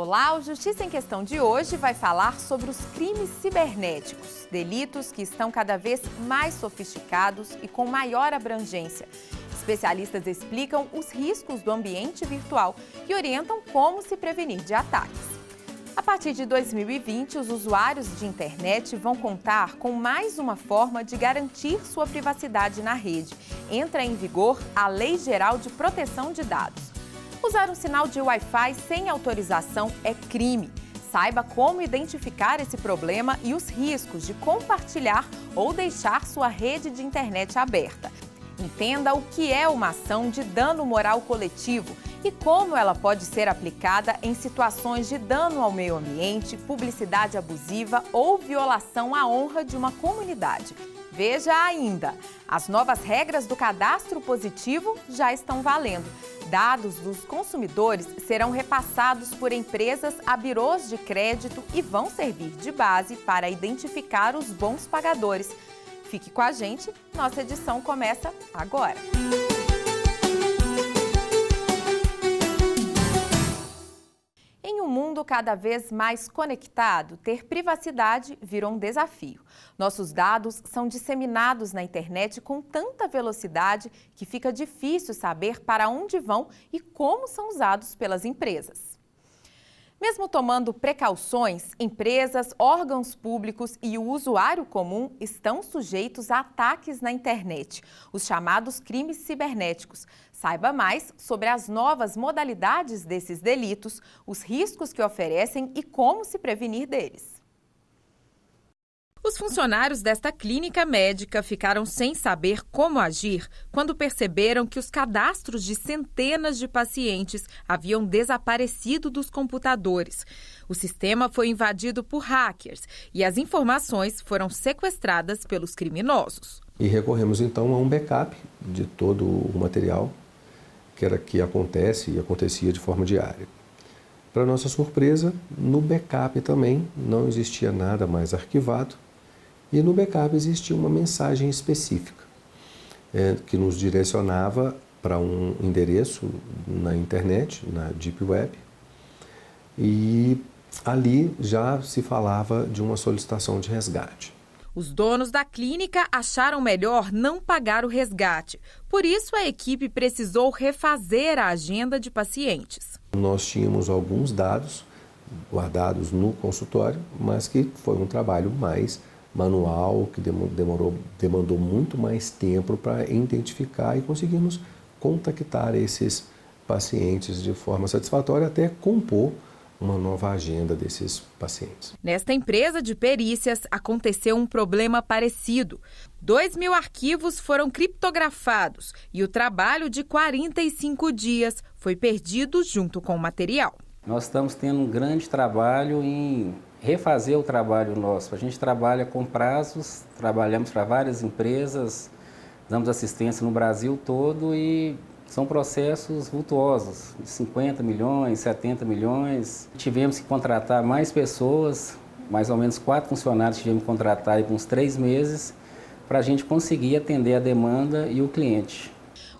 Olá, o Justiça em Questão de hoje vai falar sobre os crimes cibernéticos, delitos que estão cada vez mais sofisticados e com maior abrangência. Especialistas explicam os riscos do ambiente virtual e orientam como se prevenir de ataques. A partir de 2020, os usuários de internet vão contar com mais uma forma de garantir sua privacidade na rede. Entra em vigor a Lei Geral de Proteção de Dados. Usar um sinal de Wi-Fi sem autorização é crime. Saiba como identificar esse problema e os riscos de compartilhar ou deixar sua rede de internet aberta. Entenda o que é uma ação de dano moral coletivo e como ela pode ser aplicada em situações de dano ao meio ambiente, publicidade abusiva ou violação à honra de uma comunidade. Veja ainda, as novas regras do cadastro positivo já estão valendo. Dados dos consumidores serão repassados por empresas a birôs de crédito e vão servir de base para identificar os bons pagadores. Fique com a gente, nossa edição começa agora. Em um mundo cada vez mais conectado, ter privacidade virou um desafio. Nossos dados são disseminados na internet com tanta velocidade que fica difícil saber para onde vão e como são usados pelas empresas. Mesmo tomando precauções, empresas, órgãos públicos e o usuário comum estão sujeitos a ataques na internet, os chamados crimes cibernéticos. Saiba mais sobre as novas modalidades desses delitos, os riscos que oferecem e como se prevenir deles. Os funcionários desta clínica médica ficaram sem saber como agir quando perceberam que os cadastros de centenas de pacientes haviam desaparecido dos computadores. O sistema foi invadido por hackers e as informações foram sequestradas pelos criminosos. E recorremos então a um backup de todo o material que acontece e acontecia de forma diária. Para nossa surpresa, no backup também não existia nada mais arquivado. E no backup existia uma mensagem específica que nos direcionava para um endereço na internet, na Deep Web, e ali já se falava de uma solicitação de resgate. Os donos da clínica acharam melhor não pagar o resgate. Por isso, a equipe precisou refazer a agenda de pacientes. Nós tínhamos alguns dados guardados no consultório, mas que foi um trabalho mais manual, que demandou muito mais tempo para identificar e conseguimos contactar esses pacientes de forma satisfatória até compor uma nova agenda desses pacientes. Nesta empresa de perícias aconteceu um problema parecido. 2.000 arquivos foram criptografados e o trabalho de 45 dias foi perdido junto com o material. Nós estamos tendo um grande trabalho em refazer o trabalho nosso. A gente trabalha com prazos, trabalhamos para várias empresas, damos assistência no Brasil todo e são processos vultuosos, de 50 milhões, 70 milhões. Tivemos que contratar mais pessoas, mais ou menos 4 funcionários tivemos que contratar aí por uns 3 meses para a gente conseguir atender a demanda e o cliente.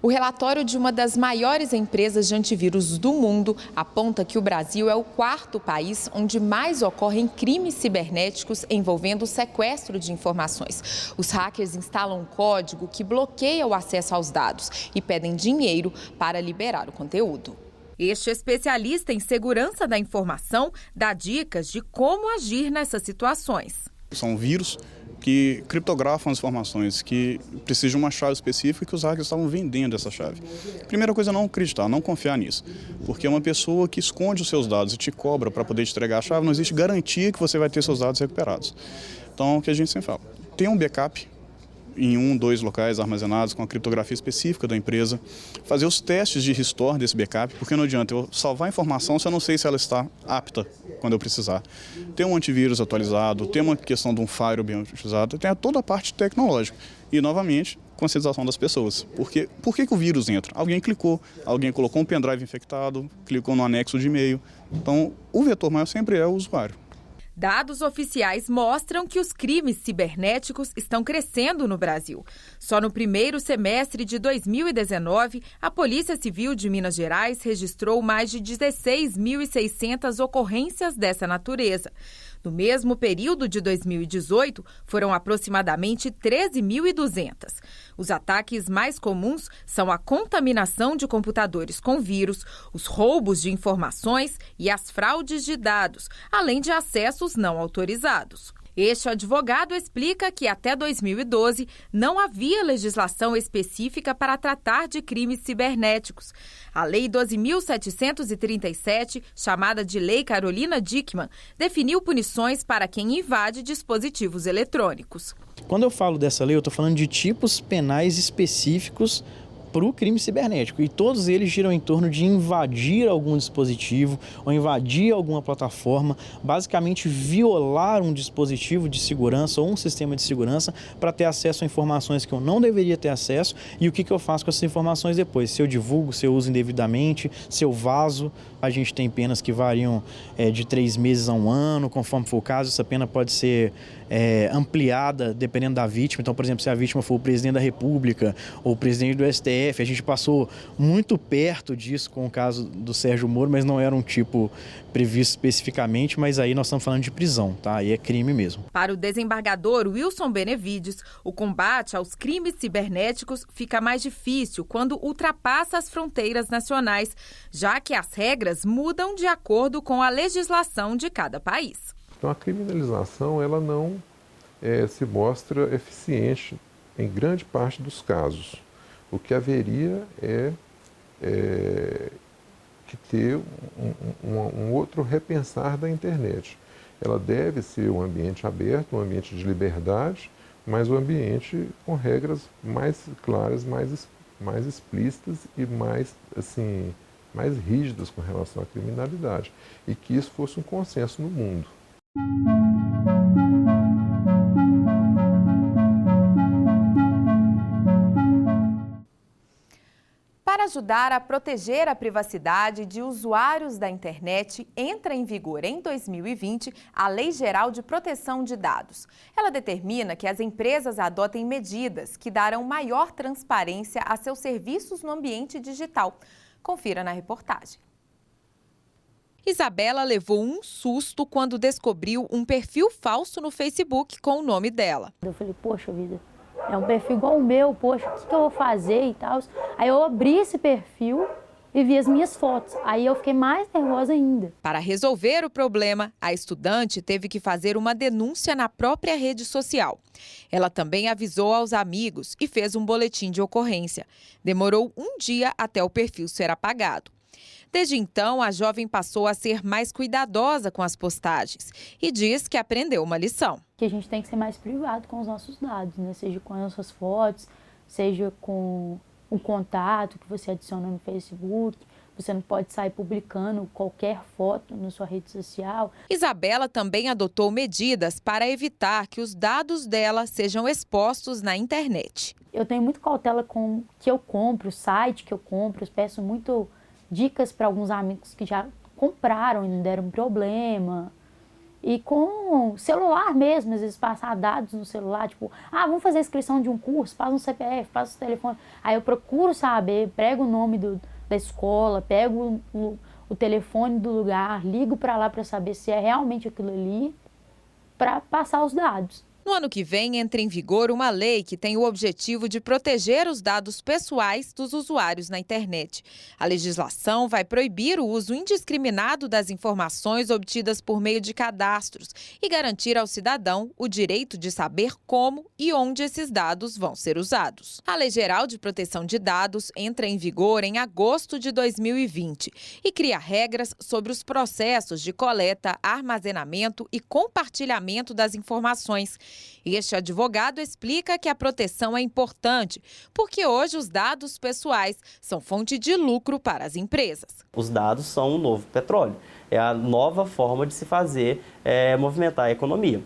O relatório de uma das maiores empresas de antivírus do mundo aponta que o Brasil é o 4º país onde mais ocorrem crimes cibernéticos envolvendo o sequestro de informações. Os hackers instalam um código que bloqueia o acesso aos dados e pedem dinheiro para liberar o conteúdo. Este especialista em segurança da informação dá dicas de como agir nessas situações. São vírus que criptografam as informações, que precisam de uma chave específica que os hackers estavam vendendo essa chave. Primeira coisa é não acreditar, não confiar nisso, porque é uma pessoa que esconde os seus dados e te cobra para poder te entregar a chave, não existe garantia que você vai ter seus dados recuperados. Então, o que a gente sempre fala, tem um backup em 1, 2 locais armazenados com a criptografia específica da empresa, fazer os testes de restore desse backup, porque não adianta eu salvar a informação se eu não sei se ela está apta quando eu precisar. Ter um antivírus atualizado, ter uma questão de um firewall bem utilizado, tem toda a parte tecnológica. E, novamente, conscientização das pessoas. Porque, por que o vírus entra? Alguém clicou, alguém colocou um pendrive infectado, clicou no anexo de e-mail. Então, o vetor maior sempre é o usuário. Dados oficiais mostram que os crimes cibernéticos estão crescendo no Brasil. Só no primeiro semestre de 2019, a Polícia Civil de Minas Gerais registrou mais de 16.600 ocorrências dessa natureza. No mesmo período de 2018, foram aproximadamente 13.200. Os ataques mais comuns são a contaminação de computadores com vírus, os roubos de informações e as fraudes de dados, além de acessos não autorizados. Este advogado explica que até 2012 não havia legislação específica para tratar de crimes cibernéticos. A Lei 12.737, chamada de Lei Carolina Dickmann, definiu punições para quem invade dispositivos eletrônicos. Quando eu falo dessa lei, eu estou falando de tipos penais específicos para o crime cibernético, e todos eles giram em torno de invadir algum dispositivo ou invadir alguma plataforma, basicamente violar um dispositivo de segurança ou um sistema de segurança para ter acesso a informações que eu não deveria ter acesso. E o que eu faço com essas informações depois? Se eu divulgo, se eu uso indevidamente, se eu vazo. A gente tem penas que variam de 3 meses a 1 ano, conforme for o caso. Essa pena pode ser ampliada dependendo da vítima. Então, por exemplo, se a vítima for o presidente da República ou o presidente do STF, a gente passou muito perto disso com o caso do Sérgio Moro, mas não era um tipo previsto especificamente, mas aí nós estamos falando de prisão, tá? Aí é crime mesmo. Para o desembargador Wilson Benevides, o combate aos crimes cibernéticos fica mais difícil quando ultrapassa as fronteiras nacionais, já que as regras mudam de acordo com a legislação de cada país. Então a criminalização ela não se mostra eficiente em grande parte dos casos. O que haveria é que ter um outro repensar da internet. Ela deve ser um ambiente aberto, um ambiente de liberdade, mas um ambiente com regras mais claras, mais explícitas e mais rígidas com relação à criminalidade. E que isso fosse um consenso no mundo. Para ajudar a proteger a privacidade de usuários da internet, entra em vigor em 2020 a Lei Geral de Proteção de Dados. Ela determina que as empresas adotem medidas que darão maior transparência a seus serviços no ambiente digital. Confira na reportagem. Isabela levou um susto quando descobriu um perfil falso no Facebook com o nome dela. Eu falei, poxa vida, é um perfil igual o meu, poxa, o que eu vou fazer e tal. Aí eu abri esse perfil e vi as minhas fotos. Aí eu fiquei mais nervosa ainda. Para resolver o problema, a estudante teve que fazer uma denúncia na própria rede social. Ela também avisou aos amigos e fez um boletim de ocorrência. Demorou um dia até o perfil ser apagado. Desde então, a jovem passou a ser mais cuidadosa com as postagens e diz que aprendeu uma lição. Que a gente tem que ser mais privado com os nossos dados, né? Seja com as nossas fotos, seja com o contato que você adiciona no Facebook. Você não pode sair publicando qualquer foto na sua rede social. Isabela também adotou medidas para evitar que os dados dela sejam expostos na internet. Eu tenho muito cautela com o que eu compro, o site que eu compro. Eu peço muito dicas para alguns amigos que já compraram e não deram problema. E com celular mesmo, às vezes passar dados no celular, tipo, vamos fazer a inscrição de um curso, passa um CPF, passa o telefone. Aí eu procuro saber, pego o nome da escola, pego o telefone do lugar, ligo para lá para saber se é realmente aquilo ali, para passar os dados. No ano que vem, entra em vigor uma lei que tem o objetivo de proteger os dados pessoais dos usuários na internet. A legislação vai proibir o uso indiscriminado das informações obtidas por meio de cadastros e garantir ao cidadão o direito de saber como e onde esses dados vão ser usados. A Lei Geral de Proteção de Dados entra em vigor em agosto de 2020 e cria regras sobre os processos de coleta, armazenamento e compartilhamento das informações. Este advogado explica que a proteção é importante, porque hoje os dados pessoais são fonte de lucro para as empresas. Os dados são o novo petróleo, é a nova forma de se fazer movimentar a economia.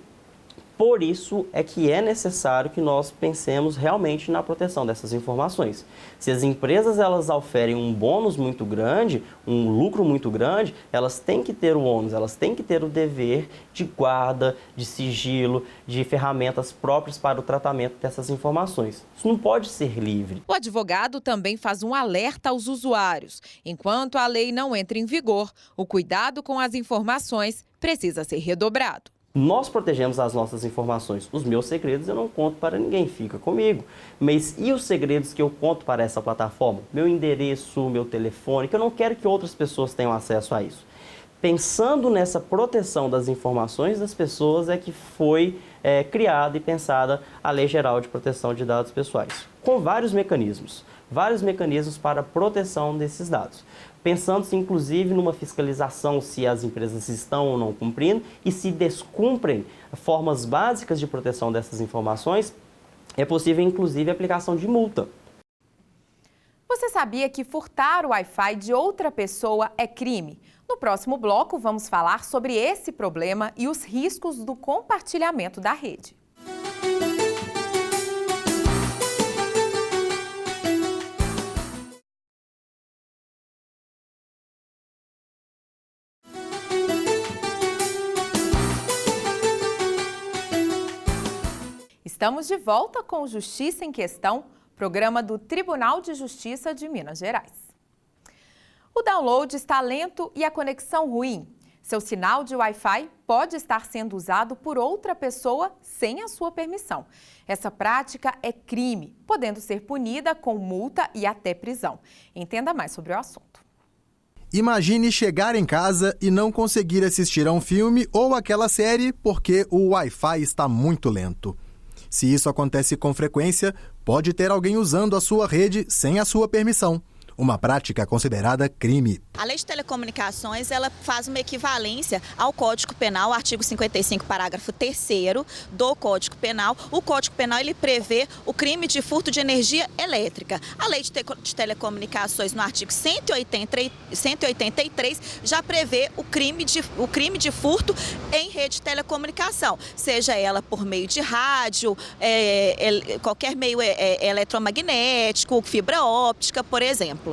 Por isso é que é necessário que nós pensemos realmente na proteção dessas informações. Se as empresas elas oferem um bônus muito grande, um lucro muito grande, elas têm que ter o ônus, elas têm que ter o dever de guarda, de sigilo, de ferramentas próprias para o tratamento dessas informações. Isso não pode ser livre. O advogado também faz um alerta aos usuários. Enquanto a lei não entra em vigor, o cuidado com as informações precisa ser redobrado. Nós protegemos as nossas informações. Os meus segredos eu não conto para ninguém, fica comigo. Mas e os segredos que eu conto para essa plataforma? Meu endereço, meu telefone, que eu não quero que outras pessoas tenham acesso a isso. Pensando nessa proteção das informações das pessoas é que foi criada e pensada a Lei Geral de Proteção de Dados Pessoais, com vários mecanismos para a proteção desses dados. Pensando-se, inclusive, numa fiscalização se as empresas estão ou não cumprindo e se descumprem formas básicas de proteção dessas informações, é possível, inclusive, a aplicação de multa. Você sabia que furtar o Wi-Fi de outra pessoa é crime? No próximo bloco, vamos falar sobre esse problema e os riscos do compartilhamento da rede. Estamos de volta com Justiça em Questão, programa do Tribunal de Justiça de Minas Gerais. O download está lento e a conexão ruim. Seu sinal de Wi-Fi pode estar sendo usado por outra pessoa sem a sua permissão. Essa prática é crime, podendo ser punida com multa e até prisão. Entenda mais sobre o assunto. Imagine chegar em casa e não conseguir assistir a um filme ou aquela série porque o Wi-Fi está muito lento. Se isso acontece com frequência, pode ter alguém usando a sua rede sem a sua permissão. Uma prática considerada crime. A Lei de Telecomunicações ela faz uma equivalência ao Código Penal, artigo 55, parágrafo 3º do Código Penal. O Código Penal ele prevê o crime de furto de energia elétrica. A Lei de Telecomunicações, no artigo 183, já prevê o crime de furto em rede de telecomunicação, seja ela por meio de rádio, qualquer meio eletromagnético, fibra óptica, por exemplo.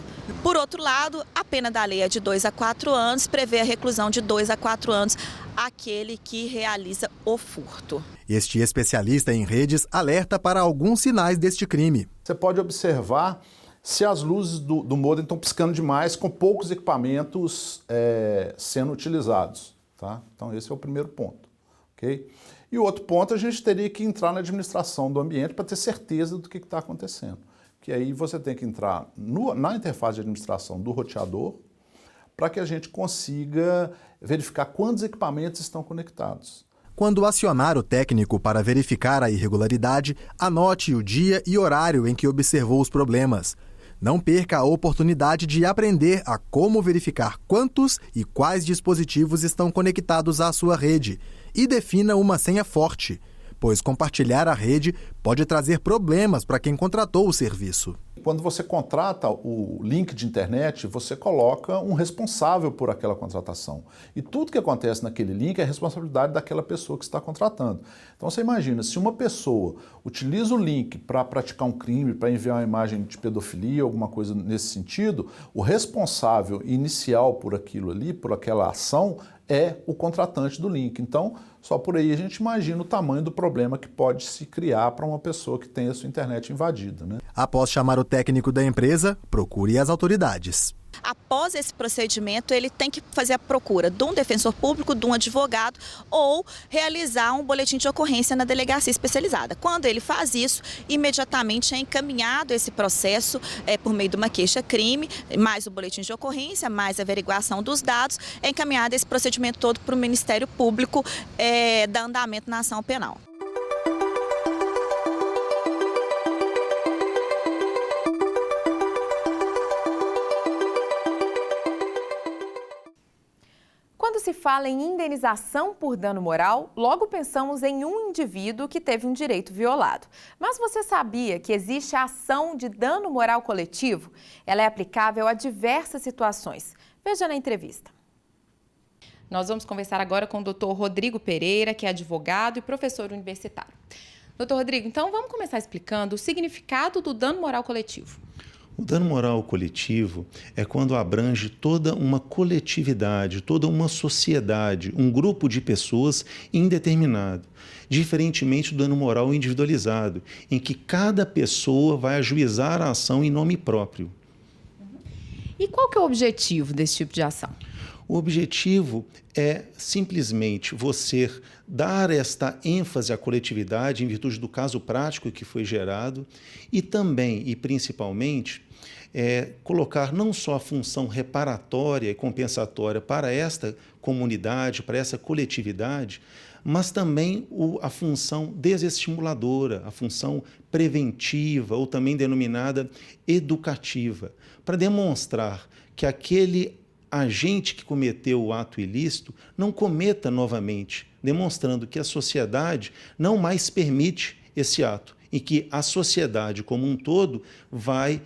Por outro lado, a pena da lei é de 2 a 4 anos, prevê a reclusão de 2 a 4 anos àquele que realiza o furto. Este especialista em redes alerta para alguns sinais deste crime. Você pode observar se as luzes do modem estão piscando demais com poucos equipamentos sendo utilizados. Tá? Então esse é o primeiro ponto. Okay? E o outro ponto, a gente teria que entrar na administração do ambiente para ter certeza do que está acontecendo. Que aí você tem que entrar na interface de administração do roteador para que a gente consiga verificar quantos equipamentos estão conectados. Quando acionar o técnico para verificar a irregularidade, anote o dia e horário em que observou os problemas. Não perca a oportunidade de aprender a como verificar quantos e quais dispositivos estão conectados à sua rede e defina uma senha forte, pois compartilhar a rede pode trazer problemas para quem contratou o serviço. Quando você contrata o link de internet, você coloca um responsável por aquela contratação. E tudo que acontece naquele link é responsabilidade daquela pessoa que está contratando. Então você imagina, se uma pessoa utiliza o link para praticar um crime, para enviar uma imagem de pedofilia, alguma coisa nesse sentido, o responsável inicial por aquilo ali, por aquela ação, é o contratante do link. Então, só por aí a gente imagina o tamanho do problema que pode se criar para uma pessoa que tem a sua internet invadida, né? Após chamar o técnico da empresa, procure as autoridades. Após esse procedimento, ele tem que fazer a procura de um defensor público, de um advogado ou realizar um boletim de ocorrência na delegacia especializada. Quando ele faz isso, imediatamente é encaminhado esse processo por meio de uma queixa-crime, mais o boletim de ocorrência, mais a averiguação dos dados, é encaminhado esse procedimento todo para o Ministério Público dar andamento na ação penal. Quando se fala em indenização por dano moral, logo pensamos em um indivíduo que teve um direito violado. Mas você sabia que existe a ação de dano moral coletivo? Ela é aplicável a diversas situações. Veja na entrevista. Nós vamos conversar agora com o Dr. Rodrigo Pereira, que é advogado e professor universitário. Dr. Rodrigo, então vamos começar explicando o significado do dano moral coletivo. O dano moral coletivo é quando abrange toda uma coletividade, toda uma sociedade, um grupo de pessoas indeterminado, diferentemente do dano moral individualizado, em que cada pessoa vai ajuizar a ação em nome próprio. E qual que é o objetivo desse tipo de ação? O objetivo é simplesmente você dar esta ênfase à coletividade em virtude do caso prático que foi gerado e também e principalmente colocar não só a função reparatória e compensatória para esta comunidade, para essa coletividade, mas também a função desestimuladora, a função preventiva ou também denominada educativa, para demonstrar que aquele agente que cometeu o ato ilícito não cometa novamente, demonstrando que a sociedade não mais permite esse ato e que a sociedade como um todo vai,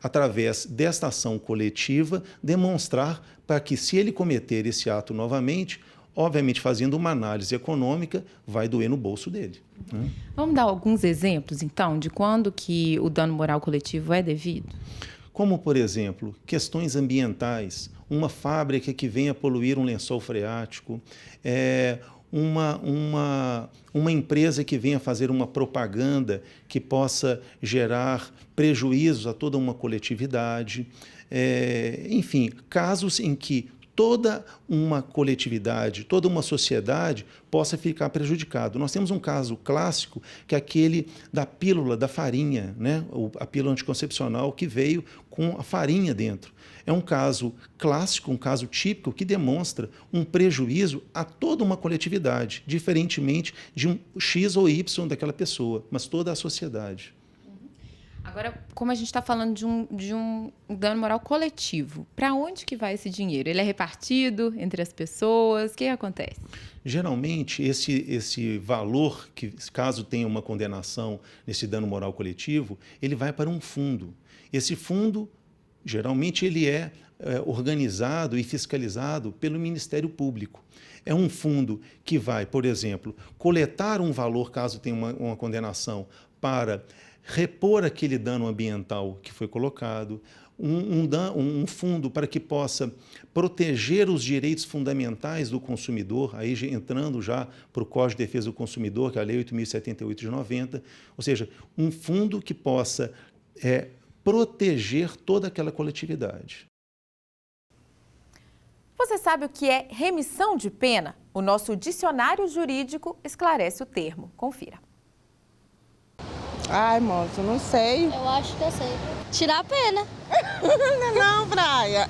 através desta ação coletiva, demonstrar para que, se ele cometer esse ato novamente, obviamente fazendo uma análise econômica, vai doer no bolso dele. Vamos dar alguns exemplos, então, de quando que o dano moral coletivo é devido? Como, por exemplo, questões ambientais, uma fábrica que venha poluir um lençol freático, uma empresa que venha fazer uma propaganda que possa gerar prejuízos a toda uma coletividade, enfim, casos em que toda uma coletividade, toda uma sociedade possa ficar prejudicado. Nós temos um caso clássico, que é aquele da pílula da farinha, né? A pílula anticoncepcional que veio com a farinha dentro. É um caso clássico, um caso típico que demonstra um prejuízo a toda uma coletividade, diferentemente de um X ou Y daquela pessoa, mas toda a sociedade. Agora, como a gente está falando de um dano moral coletivo, para onde que vai esse dinheiro? Ele é repartido entre as pessoas? O que acontece? Geralmente, esse valor, que caso tenha uma condenação nesse dano moral coletivo, ele vai para um fundo. Esse fundo, geralmente, ele é organizado e fiscalizado pelo Ministério Público. É um fundo que vai, por exemplo, coletar um valor, caso tenha uma condenação, para repor aquele dano ambiental que foi colocado, um fundo para que possa proteger os direitos fundamentais do consumidor, aí entrando já para o Código de Defesa do Consumidor, que é a Lei 8.078 de 90, ou seja, um fundo que possa proteger toda aquela coletividade. Você sabe o que é remissão de pena? O nosso dicionário jurídico esclarece o termo. Confira. Ai, moço, não sei. Eu acho que eu sei. Tirar a pena. Não, Praia.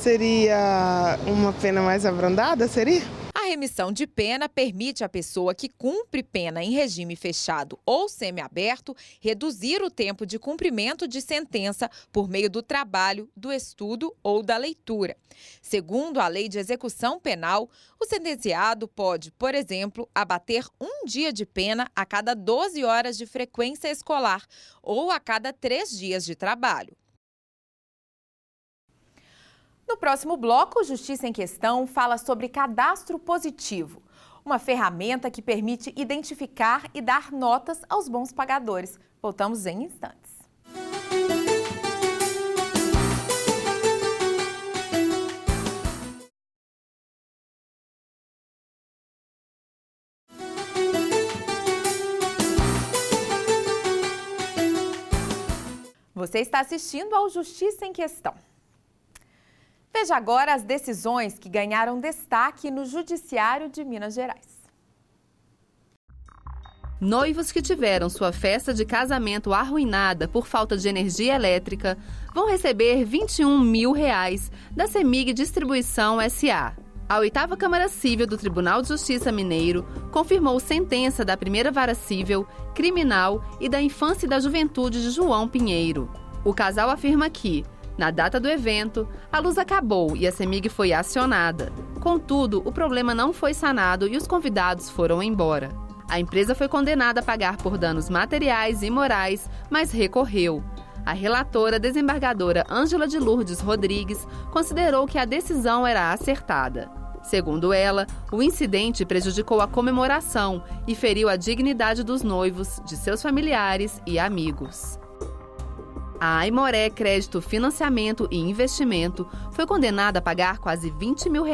Seria uma pena mais abrandada, seria? A remissão de pena permite à pessoa que cumpre pena em regime fechado ou semiaberto reduzir o tempo de cumprimento de sentença por meio do trabalho, do estudo ou da leitura. Segundo a Lei de Execução Penal, o sentenciado pode, por exemplo, abater um dia de pena a cada 12 horas de frequência escolar ou a cada 3 dias de trabalho. No próximo bloco, Justiça em Questão fala sobre cadastro positivo, uma ferramenta que permite identificar e dar notas aos bons pagadores. Voltamos em instantes. Você está assistindo ao Justiça em Questão. Veja agora as decisões que ganharam destaque no Judiciário de Minas Gerais. Noivos que tiveram sua festa de casamento arruinada por falta de energia elétrica vão receber R$21 mil da CEMIG Distribuição S.A. A 8ª Câmara Civil do Tribunal de Justiça Mineiro confirmou sentença da Primeira Vara Civil, Criminal e da Infância e da Juventude de João Pinheiro. O casal afirma que, na data do evento, a luz acabou e a CEMIG foi acionada. Contudo, o problema não foi sanado e os convidados foram embora. A empresa foi condenada a pagar por danos materiais e morais, mas recorreu. A relatora, desembargadora Ângela de Lourdes Rodrigues, considerou que a decisão era acertada. Segundo ela, o incidente prejudicou a comemoração e feriu a dignidade dos noivos, de seus familiares e amigos. A Aimoré Crédito, Financiamento e Investimento foi condenada a pagar quase R$20 mil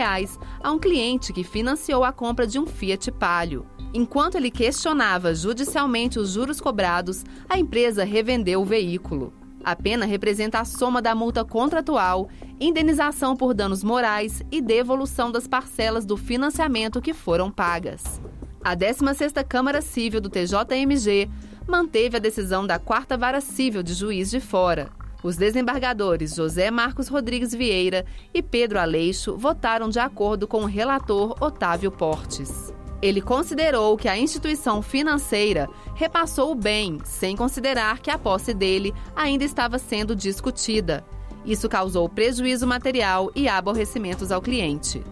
a um cliente que financiou a compra de um Fiat Palio. Enquanto ele questionava judicialmente os juros cobrados, a empresa revendeu o veículo. A pena representa a soma da multa contratual, indenização por danos morais e devolução das parcelas do financiamento que foram pagas. A 16ª Câmara Civil do TJMG manteve a decisão da 4ª Vara Civil de Juiz de Fora. Os desembargadores José Marcos Rodrigues Vieira e Pedro Aleixo votaram de acordo com o relator Otávio Portes. Ele considerou que a instituição financeira repassou o bem, sem considerar que a posse dele ainda estava sendo discutida. Isso causou prejuízo material e aborrecimentos ao cliente.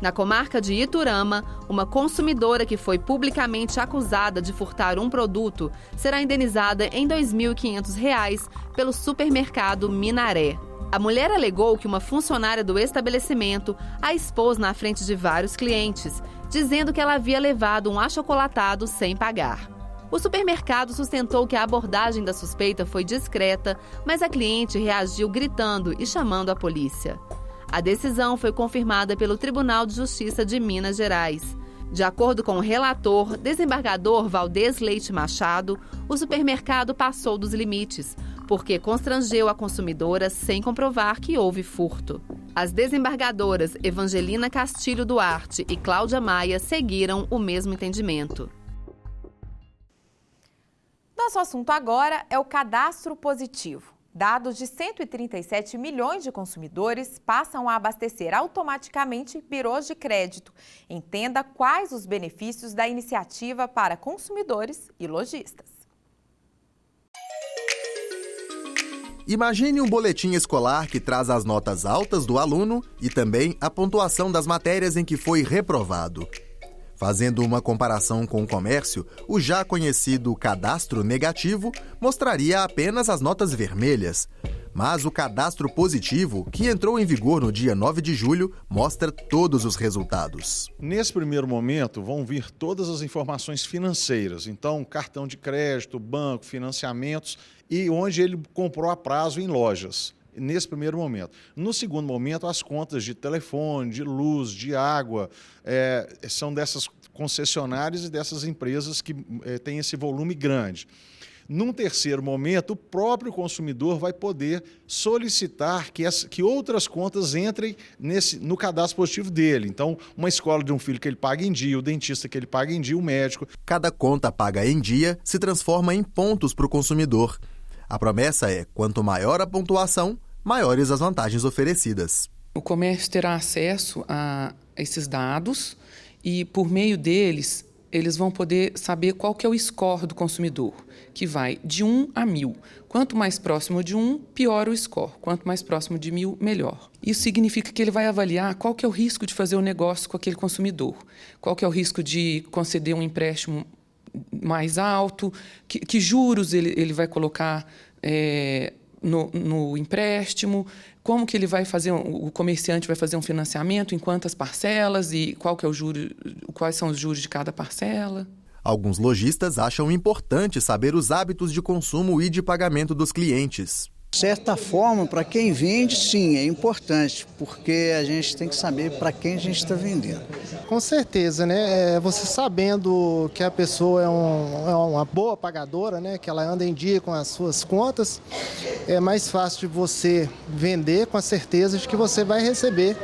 Na comarca de Iturama, uma consumidora que foi publicamente acusada de furtar um produto será indenizada em R$ 2.500 pelo supermercado Minaré. A mulher alegou que uma funcionária do estabelecimento a expôs na frente de vários clientes, dizendo que ela havia levado um achocolatado sem pagar. O supermercado sustentou que a abordagem da suspeita foi discreta, mas a cliente reagiu gritando e chamando a polícia. A decisão foi confirmada pelo Tribunal de Justiça de Minas Gerais. De acordo com o relator, desembargador Valdez Leite Machado, o supermercado passou dos limites, porque constrangeu a consumidora sem comprovar que houve furto. As desembargadoras Evangelina Castilho Duarte e Cláudia Maia seguiram o mesmo entendimento. Nosso assunto agora é o cadastro positivo. Dados de 137 milhões de consumidores passam a abastecer automaticamente birôs de crédito. Entenda quais os benefícios da iniciativa para consumidores e lojistas. Imagine um boletim escolar que traz as notas altas do aluno e também a pontuação das matérias em que foi reprovado. Fazendo uma comparação com o comércio, o já conhecido cadastro negativo mostraria apenas as notas vermelhas. Mas o cadastro positivo, que entrou em vigor no dia 9 de julho, mostra todos os resultados. Nesse primeiro momento, vão vir todas as informações financeiras. Então, cartão de crédito, banco, financiamentos e onde ele comprou a prazo em lojas. Nesse primeiro momento. No segundo momento, as contas de telefone, de luz, de água, são dessas concessionárias e dessas empresas que têm esse volume grande. Num terceiro momento, o próprio consumidor vai poder solicitar que outras contas entrem no cadastro positivo dele. Então, uma escola de um filho que ele paga em dia, o dentista que ele paga em dia, o médico. Cada conta paga em dia se transforma em pontos para o consumidor. A promessa é, quanto maior a pontuação, maiores as vantagens oferecidas. O comércio terá acesso a esses dados e, por meio deles, eles vão poder saber qual que é o score do consumidor, que vai de 1 a 1000. Quanto mais próximo de 1, pior o score. Quanto mais próximo de 1000, melhor. Isso significa que ele vai avaliar qual que é o risco de fazer o negócio com aquele consumidor, qual que é o risco de conceder um empréstimo mais alto, que juros ele vai colocar no empréstimo, como que ele vai fazer, o comerciante vai fazer um financiamento, em quantas parcelas e qual que é o juro, quais são os juros de cada parcela. Alguns lojistas acham importante saber os hábitos de consumo e de pagamento dos clientes. De certa forma, para quem vende, sim, é importante, porque a gente tem que saber para quem a gente está vendendo. Com certeza, né? Você sabendo que a pessoa é uma boa pagadora, né? Que ela anda em dia com as suas contas, é mais fácil de você vender com a certeza de que você vai receber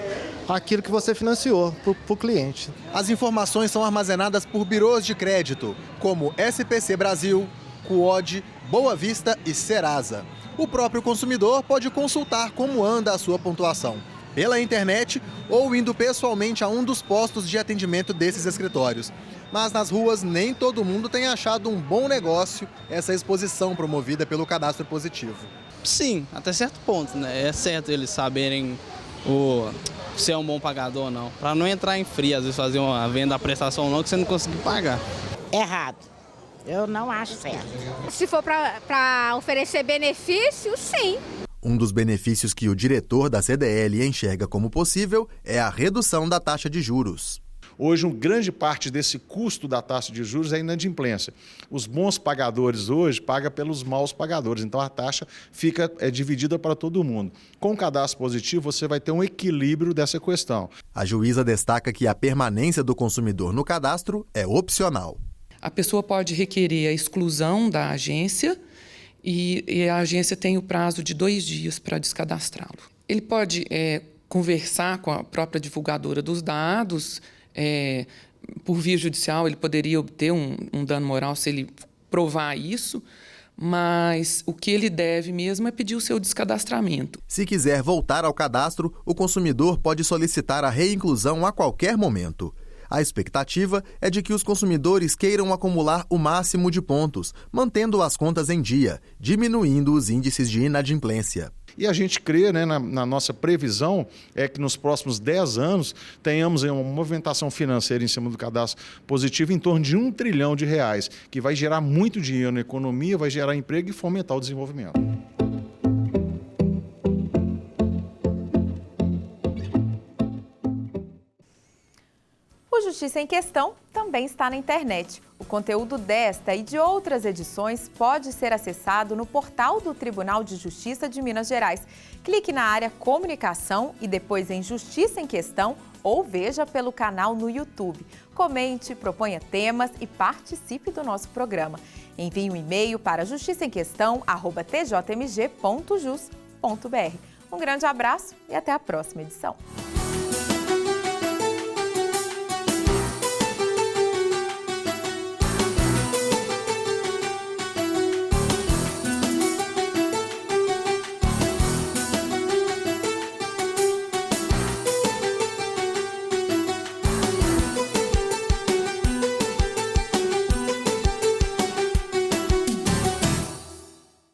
aquilo que você financiou para o cliente. As informações são armazenadas por birôs de crédito, como SPC Brasil, Quod, Boa Vista e Serasa. O próprio consumidor pode consultar como anda a sua pontuação, pela internet ou indo pessoalmente a um dos postos de atendimento desses escritórios. Mas nas ruas nem todo mundo tem achado um bom negócio essa exposição promovida pelo cadastro positivo. Sim, até certo ponto, né? É certo eles saberem se é um bom pagador ou não. Para não entrar em fria, às vezes fazer uma venda à prestação ou não que você não conseguir pagar. Errado. Eu não acho certo. Se for para oferecer benefícios, sim. Um dos benefícios que o diretor da CDL enxerga como possível é a redução da taxa de juros. Hoje, uma grande parte desse custo da taxa de juros é inadimplência. Os bons pagadores hoje pagam pelos maus pagadores, então a taxa fica dividida para todo mundo. Com o cadastro positivo, você vai ter um equilíbrio dessa questão. A juíza destaca que a permanência do consumidor no cadastro é opcional. A pessoa pode requerer a exclusão da agência e a agência tem o prazo de 2 dias para descadastrá-lo. Ele pode conversar com a própria divulgadora dos dados. Por via judicial, ele poderia obter um dano moral se ele provar isso, mas o que ele deve mesmo é pedir o seu descadastramento. Se quiser voltar ao cadastro, o consumidor pode solicitar a reinclusão a qualquer momento. A expectativa é de que os consumidores queiram acumular o máximo de pontos, mantendo as contas em dia, diminuindo os índices de inadimplência. E a gente crê, na nossa previsão, é que nos próximos 10 anos tenhamos uma movimentação financeira em cima do cadastro positivo em torno de R$1 trilhão, que vai gerar muito dinheiro na economia, vai gerar emprego e fomentar o desenvolvimento. O Justiça em Questão também está na internet. O conteúdo desta e de outras edições pode ser acessado no portal do Tribunal de Justiça de Minas Gerais. Clique na área Comunicação e depois em Justiça em Questão ou veja pelo canal no YouTube. Comente, proponha temas e participe do nosso programa. Envie um e-mail para justiçaemquestão@tjmg.jus.br. Um grande abraço e até a próxima edição.